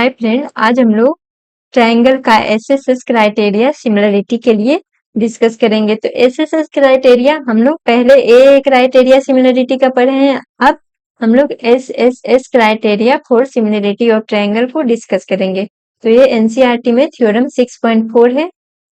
Hi friend, आज हम लोग ट्रायंगल का एसएसएस क्राइटेरिया सिमिलरिटी के लिए डिस्कस करेंगे। तो एसएसएस क्राइटेरिया हम लोग पहले ए क्राइटेरिया सिमिलरिटी का पढ़े हैं। अब हम लोग SSS criteria for similarity of triangle को डिस्कस करेंगे। तो ये एनसीईआरटी में थ्योरम 6.4 है।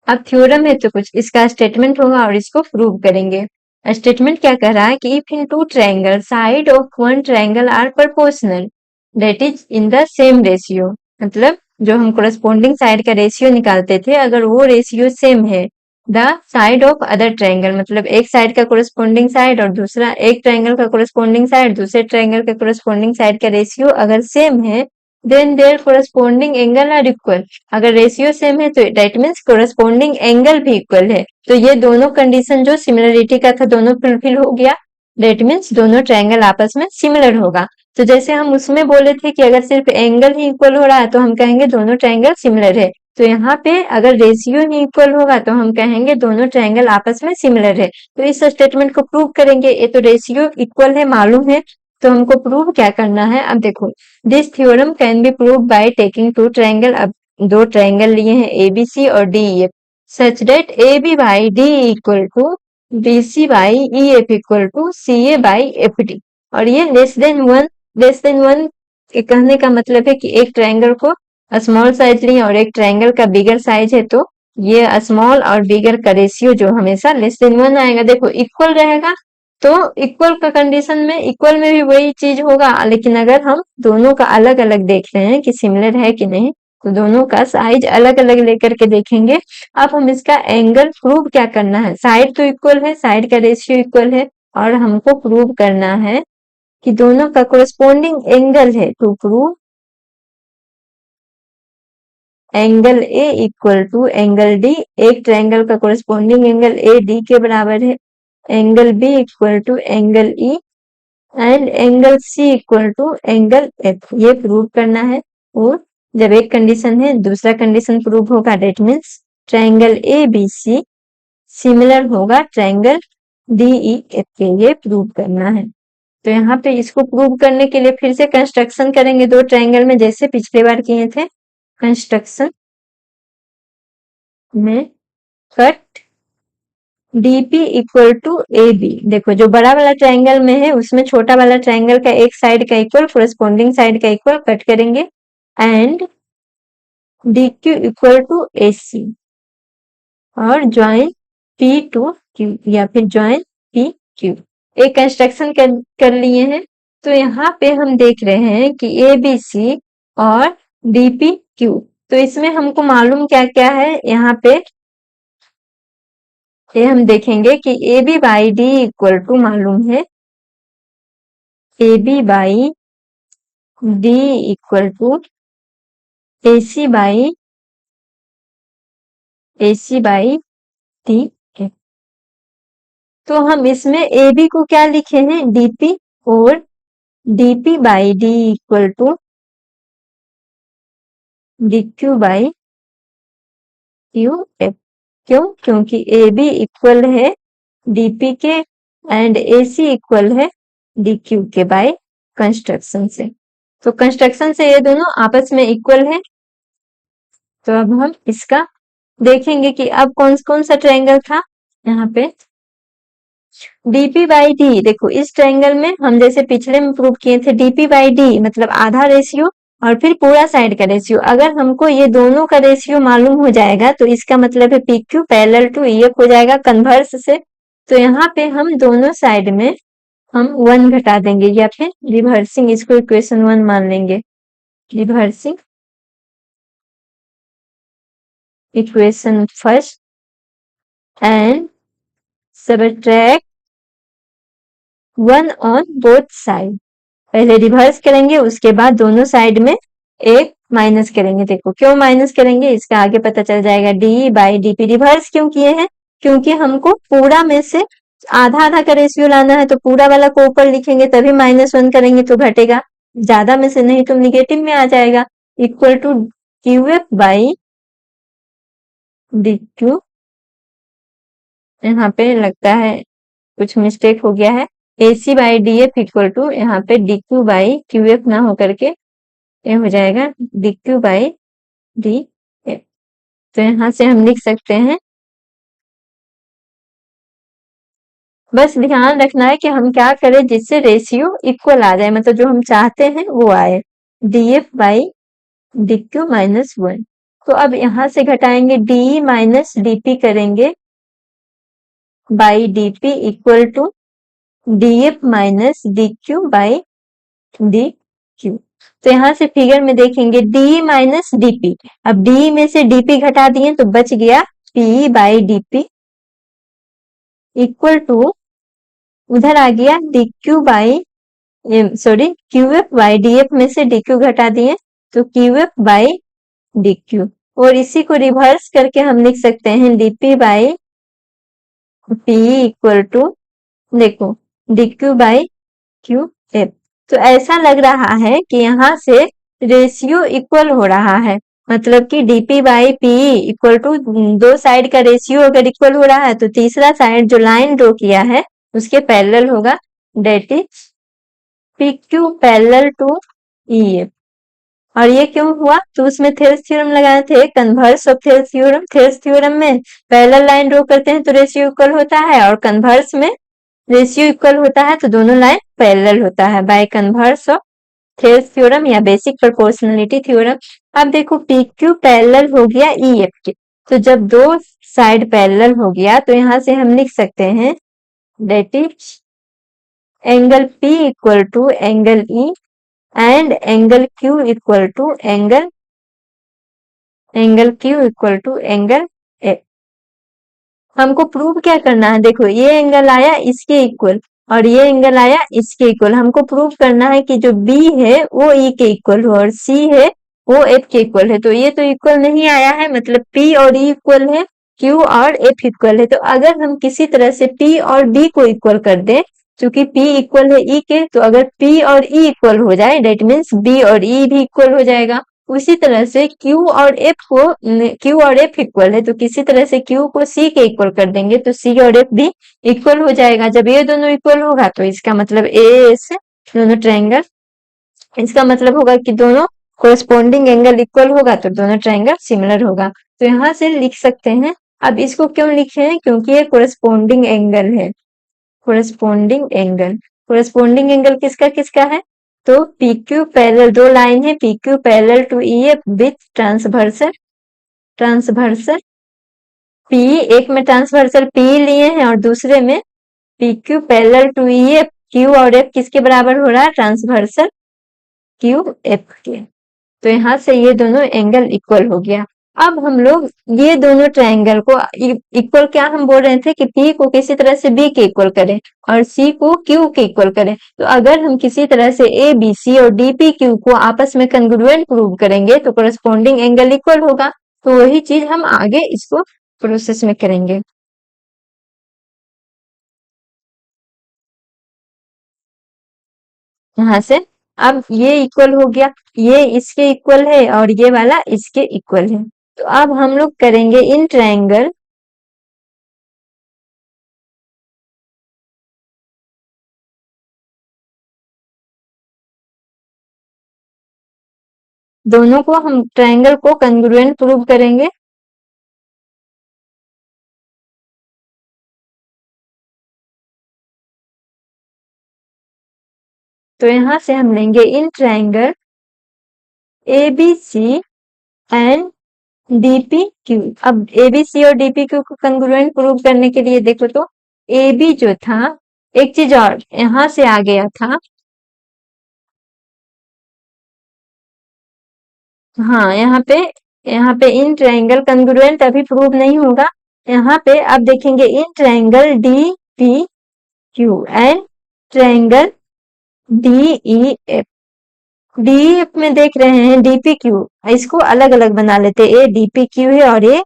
अब थ्योरम है तो कुछ इसका स्टेटमेंट होगा और इसको प्रूव करेंगे। स्टेटमेंट क्या कह रहा है कि if in two triangle side of one triangle are proportional that is in the same ratio, मतलब जो हम कोरस्पोंडिंग साइड का रेशियो निकालते थे, अगर वो रेशियो सेम है the side of other triangle, मतलब एक साइड का कोरस्पोंडिंग साइड और दूसरा एक ट्रायंगल का कोरस्पोंडिंग साइड दूसरे ट्रायंगल के कोरस्पोंडिंग साइड का रेशियो अगर सेम है then there corresponding angle are equal. अगर रेशियो सेम है तो दैट मीन्स कोरस्पोंडिंग एंगल भी इक्वल है। तो ये दोनों कंडीशन जो सिमिलरिटी का था दोनों फुलफिल हो गया। दैट मीन्स दोनों ट्रायंगल आपस में सिमिलर होगा। तो जैसे हम उसमें बोले थे कि अगर सिर्फ एंगल ही इक्वल हो रहा है तो हम कहेंगे दोनों ट्रायंगल सिमिलर है। तो यहाँ पे अगर रेशियो ही इक्वल होगा तो हम कहेंगे दोनों ट्रायंगल आपस में सिमिलर है। तो इस स्टेटमेंट को प्रूव करेंगे। ये तो रेशियो इक्वल है मालूम है, तो हमको प्रूव क्या करना है। अब देखो, this theorem can be prove by taking two triangle. अब दो ट्रायंगल लिए हैं एबीसी और DEF such that A B by D equal to B C by E F equal to C A by F D, और ये less than one के कहने का मतलब है कि एक ट्रायंगल को स्मॉल साइज लिए और एक ट्रायंगल का बिगर साइज है, तो ये स्मॉल और बिगर का रेशियो जो हमेशा लेस देन वन आएगा। देखो इक्वल रहेगा तो इक्वल का कंडीशन में इक्वल में भी वही चीज होगा, लेकिन अगर हम दोनों का अलग अलग देख रहे हैं कि सिमिलर है कि नहीं, तो दोनों का साइज अलग अलग लेकर के देखेंगे। अब हम इसका एंगल प्रूव क्या करना है। साइड तो इक्वल है, साइड का रेशियो इक्वल है, और हमको प्रूव करना है कि दोनों का कोरस्पोंडिंग एंगल है। To prove angle A equal to angle D, एक ट्रायंगल का कोरस्पोंडिंग एंगल ए डी के बराबर है, angle B equal to angle E and angle C equal to angle F, ये प्रूव करना है। और जब एक कंडीशन है दूसरा कंडीशन प्रूव होगा, that means triangle A B C similar होगा ट्रायंगल डी ई एफ के, ये प्रूव करना है। तो यहाँ पे इसको प्रूव करने के लिए फिर से कंस्ट्रक्शन करेंगे दो ट्रायंगल में, जैसे पिछले बार किए थे। कंस्ट्रक्शन में cut DP equal to A B, देखो जो बड़ा वाला ट्रायंगल में है उसमें छोटा वाला ट्रायंगल का एक साइड का इक्वल कोरस्पोंडिंग साइड का इक्वल कट करेंगे, and D Q equal to A C, और ज्वाइन पी टू क्यू या फिर ज्वाइन पी क्यू। एक कंस्ट्रक्शन कर लिए हैं। तो यहाँ पे हम देख रहे हैं कि ए बी सी और डी पी क्यू, तो इसमें हमको मालूम क्या क्या है। यहाँ पे ये हम देखेंगे कि A B by D equal to मालूम है A B by D equal to A C by D. तो हम इसमें ए बी को क्या लिखे हैं डीपी, और DP by D equal to D Q by Q F. क्यों? क्योंकि ए बी इक्वल है डीपी के एंड ए सी इक्वल है डी क्यू के बाय कंस्ट्रक्शन से। तो कंस्ट्रक्शन से ये दोनों आपस में इक्वल है। तो अब हम इसका देखेंगे कि अब कौन कौन सा ट्रायंगल था। यहाँ पे डीपी बाई डी, देखो इस ट्रायंगल में हम जैसे पिछले में प्रूव किए थे डीपी बाई डी मतलब आधा रेशियो और फिर पूरा साइड का रेशियो। अगर हमको ये दोनों का रेशियो मालूम हो जाएगा तो इसका मतलब है P Q parallel to E F हो जाएगा कन्वर्स से। तो यहाँ पे हम दोनों साइड में हम 1 घटा देंगे या फिर रिवर्सिंग इसको इक्वेशन 1 मान लेंगे। Reversing equation first and subtract 1 on both side. पहले रिवर्स करेंगे उसके बाद दोनों साइड में एक माइनस करेंगे। देखो क्यों माइनस करेंगे इसका आगे पता चल जाएगा। D by D P reverse क्यों किए हैं, क्योंकि हमको पूरा में से आधा आधा का रेशियो लाना है, तो पूरा वाला को ऊपर लिखेंगे तभी -1 करेंगे तो घटेगा, ज्यादा में से नहीं तो निगेटिव में आ जाएगा। Equal to Q F by D Q, यहाँ पे लगता है कुछ मिस्टेक हो गया है। A C by D F equal to यहाँ पे D Q by Q F ना होकर के ये हो जाएगा D Q by D F. तो यहाँ से हम लिख सकते हैं, बस ध्यान रखना है कि हम क्या करें जिससे रेशियो इक्वल आ जाए, मतलब जो हम चाहते हैं वो आए, D F by D Q minus 1। तो अब यहाँ से घटाएंगे डी माइनस डीपी करेंगे by DP equal to D F minus D Q by D Q. तो यहाँ से फिगर में देखेंगे डी माइनस डीपी, अब डी में से डीपी घटा दिए तो बच गया P by DP equal to उधर आ गया D Q by sorry Q F by D F में से डी क्यू घटा दिए तो Q F by D Q, और इसी को रिवर्स करके हम लिख सकते हैं DP by P equal to देखो D Q by Q F. तो ऐसा लग रहा है कि यहाँ से रेशियो इक्वल हो रहा है, मतलब कि DP by P equal to दो साइड का रेशियो अगर इक्वल हो रहा है तो तीसरा साइड जो लाइन ड्रॉ किया है उसके पैरेलल होगा, that is P Q parallel to E F. और ये क्यों हुआ, तो उसमें थेल्स थ्योरम लगाए थे, converse of Thales theorem. Thales theorem में पैरेलल लाइन ड्रॉ करते हैं तो रेशियो इक्वल होता है, और कन्वर्स में रेशियो इक्वल होता है तो दोनों लाइन पैरेलल होता है, by converse of Thales theorem या बेसिक प्रोपोर्शनलिटी थ्योरम। अब देखो पी क्यू पैरेलल हो गया ई एफ के, तो जब दो साइड पैरेलल हो गया तो यहाँ से हम लिख सकते हैं that is angle P equal to angle E and angle Q equal to angle Q equal to angle A. हमको प्रूव क्या करना है, देखो ये एंगल आया इसके इक्वल और ये एंगल आया इसके इक्वल, हमको प्रूव करना है कि जो बी है वो ई के इक्वल हो और सी है वो एफ के इक्वल है। तो ये तो इक्वल नहीं आया है, मतलब पी और ई इक्वल है, क्यू और एफ इक्वल है। तो अगर हम किसी तरह से पी और डी को इक्वल कर दें, क्योंकि P इक्वल है E के, तो अगर P और E इक्वल हो जाए डेट मीन्स B और E भी इक्वल हो जाएगा। उसी तरह से Q और F इक्वल है, तो किसी तरह से Q को C के इक्वल कर देंगे तो C और F भी इक्वल हो जाएगा। जब ये दोनों इक्वल होगा तो इसका मतलब AS दोनों ट्रायंगल, इसका मतलब होगा कि दोनों कोरस्पोंडिंग एंगल इक्वल होगा तो दोनों ट्रायंगल सिमिलर होगा। तो यहाँ से लिख सकते हैं, अब इसको क्यों लिखे हैं, क्योंकि ये कोरस्पोंडिंग एंगल है। कोरस्पोंडिंग एंगल किसका किसका है, तो पी क्यू पैरेलल, दो लाइन है P Q parallel to E F with transversal P, एक में ट्रांसवर्सल पी लिए हैं और दूसरे में P Q parallel to E F, Q और एफ किसके बराबर हो रहा है, ट्रांसवर्सल क्यू एफ के। तो यहाँ से ये दोनों एंगल इक्वल हो गया। अब हम लोग ये दोनों ट्रायंगल को इक्वल, क्या हम बोल रहे थे कि P को किसी तरह से B के इक्वल करें और C को Q के इक्वल करें। तो अगर हम किसी तरह से A B C और D P Q को आपस में कंग्रुएंट प्रूव करेंगे तो कोरस्पोंडिंग एंगल इक्वल होगा। तो वही चीज हम आगे इसको प्रोसेस में करेंगे। यहाँ से अब ये इक्वल हो गया, ये इसके इक्वल है और ये वाला इसके इक्वल है। तो अब हम लोग करेंगे इन ट्रायंगल दोनों को, हम ट्रायंगल को कंग्रुएंट प्रूव करेंगे। तो यहाँ से हम लेंगे in triangle ABC and DPQ। अब ABC और DPQ को कंग्रुएंट प्रूव करने के लिए देखो तो AB जो था, एक चीज और यहाँ से आ गया था, हाँ यहाँ पे इन ट्रायंगल कंग्रुएंट अभी प्रूव नहीं होगा। यहाँ पे अब देखेंगे in triangle DPQ and triangle DEF। DEF में देख रहे हैं DPQ, इसको अलग अलग बना लेते हैं, ये DPQ है और ये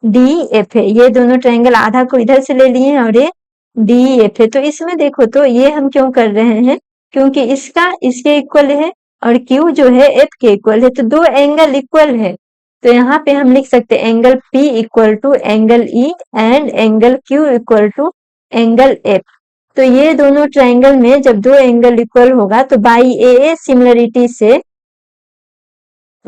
DEF है। ये दोनों ट्रायंगल आधा को इधर से ले लिए हैं और ये DEF है। तो इसमें देखो तो ये हम क्यों कर रहे हैं, क्योंकि इसका इसके इक्वल है और Q जो है F के इक्वल है, तो दो एंगल इक्वल है। तो यहाँ पे हम लिख सकते हैं angle P equal to angle E and angle Q equal to angle F। तो ये दोनों ट्रायंगल में जब दो एंगल इक्वल होगा तो बाई AA सिमिलरिटी से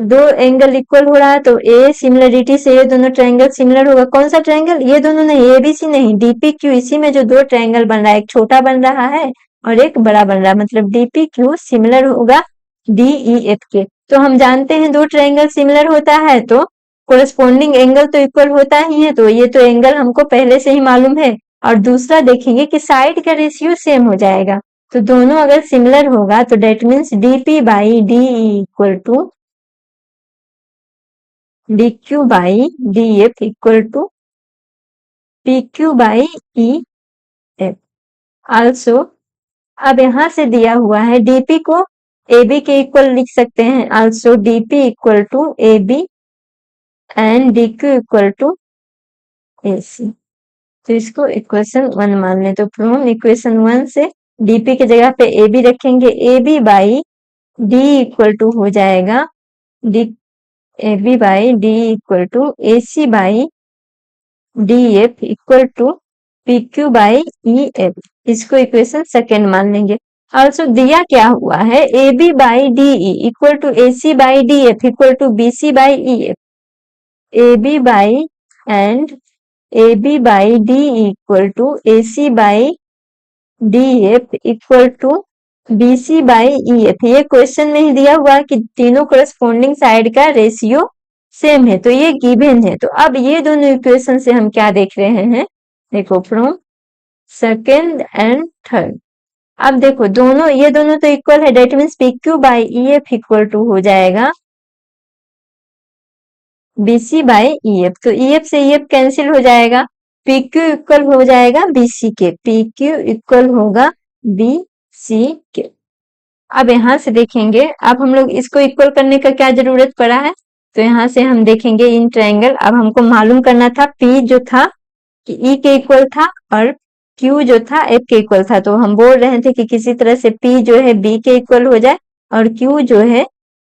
दो एंगल इक्वल हो रहा है तो ए सिमिलरिटी से ये दोनों ट्रायंगल सिमिलर होगा। कौन सा ट्रायंगल? ये दोनों नहीं, एबीसी नहीं, डीपीक्यू। इसी में जो दो ट्रायंगल बन रहा है, एक छोटा बन रहा है और एक बड़ा बन रहा है, मतलब डीपीक्यू सिमिलर होगा डीईएफ के। तो हम जानते हैं दो ट्रायंगल सिमिलर होता है तो कोरस्पोंडिंग एंगल तो इक्वल होता ही है, तो ये तो एंगल हमको पहले से ही मालूम है। और दूसरा देखेंगे कि साइड का रेशियो सेम हो जाएगा, तो दोनों अगर सिमिलर होगा तो that means DP by DE equal to dq by df equal to pq by ef। also अब यहां से दिया हुआ है dp को ab के इक्वल लिख सकते हैं। also dp equal to ab and dq equal to ac। तो इसको इक्वेशन 1 मान लें। तो फ्रॉम इक्वेशन 1 से dp की जगह पे ab रखेंगे, ab by d equal to हो जाएगा d ab by d equal to ac by df equal to pq by ef। इसको इक्वेशन सेकेंड मान लेंगे। ऑल्सो दिया क्या हुआ है, ab by de equal to ac by df equal to bc by ef। ab by and ab by de equal to ac by df equal to bc by ef। ये question में ही दिया हुआ है कि तीनों करस्पॉन्डिंग साइड का ratio same है, तो ये गिवन है। तो अब ये दोनों इक्वेशन से हम क्या देख रहे हैं, देखो फ्रॉम सेकेंड एंड थर्ड। अब देखो दोनों, ये दोनों तो इक्वल है, that means P Q by E F equal to हो जाएगा बीसी बाई ई एफ। तो ई एफ से ई एफ कैंसिल हो जाएगा, पी क्यू इक्वल हो जाएगा बीसी के, पी क्यू इक्वल होगा बी सी के। अब यहां से देखेंगे, अब हम लोग इसको इक्वल करने का क्या जरूरत पड़ा है, तो यहां से हम देखेंगे इन ट्रायंगल। अब हमको मालूम करना था पी जो था कि ई के इक्वल था और क्यू जो था एफ के इक्वल था। तो हम बोल रहे थे कि किसी तरह से पी जो है बी के इक्वल हो जाए और क्यू जो है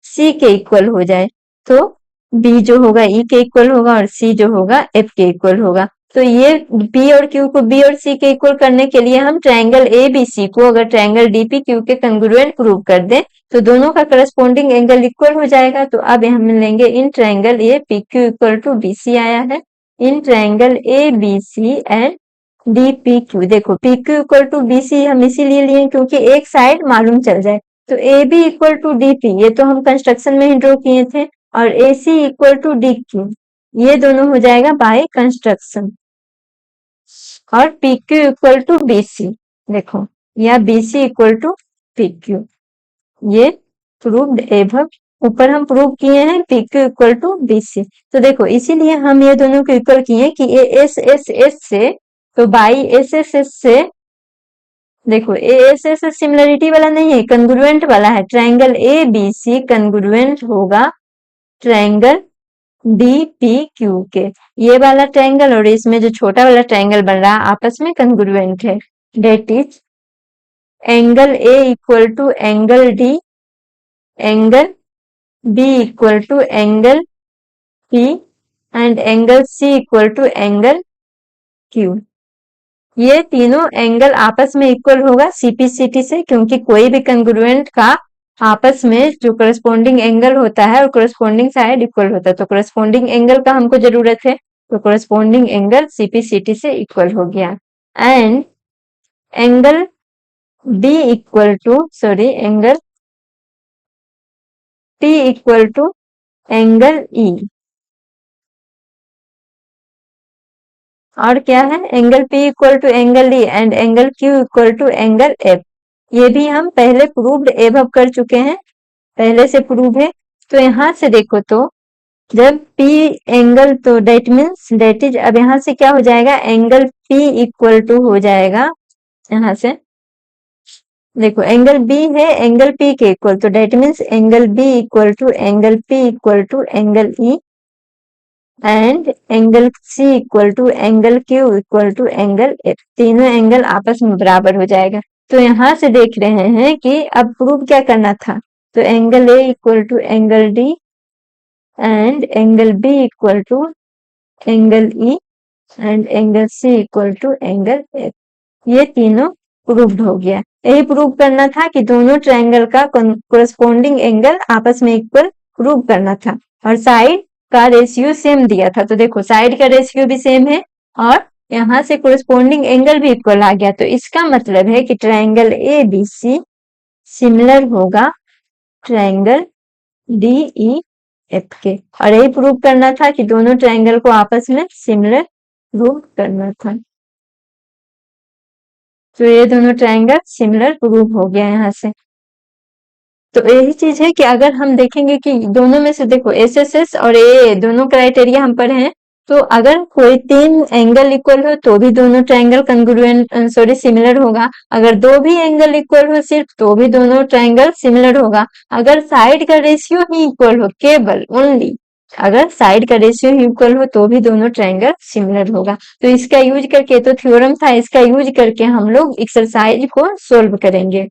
सी के इक्वल हो जाए। तो बी जो होगा ई के इक्वल होगा और सी जो होगा एफ के इक्वल होगा। तो ये पी और क्यू को बी और सी के इक्वल करने के लिए हम ट्रायंगल ए बी सी को अगर ट्रायंगल डीपी क्यू के कंग्रुएंट प्रूव कर दें तो दोनों का करस्पॉन्डिंग एंगल इक्वल हो जाएगा। तो अब हम लेंगे in triangle A P Q equal to B C आया है, in triangle A B C and D P Q. देखो P Q equal to B C हम इसीलिए लिए क्योंकि एक साइड मालूम चल जाए। तो A B equal to D P ये तो हम कंस्ट्रक्शन में ही ड्रॉ किए थे, और A C equal to D Q ये दोनों हो जाएगा बाय कंस्ट्रक्शन, और P Q equal to B C देखो, या B C equal to P Q. ये प्रूव्ड एबव, ऊपर हम प्रूव किए हैं P Q equal to B C. तो देखो इसीलिए हम ये दोनों को इक्वल किए कि ए एस एस एस से, तो बाई एस एस एस से, देखो ए एस एस सिमिलरिटी वाला नहीं है, कंग्रुएंट वाला है। Triangle A B C congruent होगा ट्रायंगल डी पी क्यू के। ये वाला ट्रायंगल और इसमें जो छोटा वाला ट्रायंगल बन रहा है आपस में कंग्रुएंट है। That is angle A equal to angle D, angle B equal to angle P and angle C equal to angle Q. ये तीनों एंगल आपस में इक्वल होगा सीपीसीटी से, क्योंकि कोई भी कंग्रुएंट का आपस में जो करस्पॉन्डिंग एंगल होता है और करस्पॉन्डिंग साइड इक्वल होता है। तो करस्पॉन्डिंग एंगल का हमको जरूरत है, तो करस्पॉन्डिंग एंगल सीपीसीटी से इक्वल हो गया। And angle D equal to, sorry, angle T equal to angle E. और क्या है, angle P equal to angle E and angle Q equal to angle F। ये भी हम पहले प्रूव्ड एबव कर चुके हैं, पहले से प्रूव है। तो यहां से देखो, तो जब P एंगल, तो डेट मीन्स डेट इज, अब यहां से क्या हो जाएगा, एंगल P इक्वल टू हो जाएगा, यहां से देखो एंगल B है एंगल P के इक्वल, तो that means angle B equal to angle P equal to angle E and angle C equal to angle Q equal to angle F। तीनों angle आपस में बराबर हो जाएगा। तो यहां से देख रहे हैं कि अब प्रूव क्या करना था, तो angle A equal to angle D and angle B equal to angle E and angle C equal to angle F। ये तीनों प्रूव्ड हो गया। यही प्रूव करना था कि दोनों ट्रायंगल का कोरस्पॉन्डिंग एंगल आपस में इक्वल प्रूव करना था और साइड का रेशियो सेम दिया था। तो देखो साइड का रेशियो भी सेम है और यहाँ से कोरिस्पोंडिंग एंगल भी इक्वल आ गया। तो इसका मतलब है कि ट्रायंगल ABC सिमिलर होगा ट्रायंगल DEF के। और यही प्रूव करना था कि दोनों ट्रायंगल को आपस में सिमिलर प्रूव करना था। तो ये दोनों ट्रायंगल सिमिलर प्रूव हो गया यहाँ से। तो यही चीज है कि अगर हम देखेंगे कि दोनों में से देखो SSS और AA दोनों क्राइटेरिया हम पढ़े हैं। तो अगर कोई 3 एंगल इक्वल हो तो भी दोनों ट्रायंगल कंग्रुएंट सिमिलर होगा। अगर 2 भी एंगल इक्वल हो सिर्फ तो भी दोनों ट्रायंगल सिमिलर होगा। अगर साइड का रेशियो ही इक्वल हो केवल ओनली अगर साइड का रेशियो ही इक्वल हो तो भी दोनों ट्रायंगल सिमिलर होगा। तो इसका यूज करके तो थ्योरम था, इसका यूज करके हम लोग एक्सरसाइज को सोल्व करेंगे।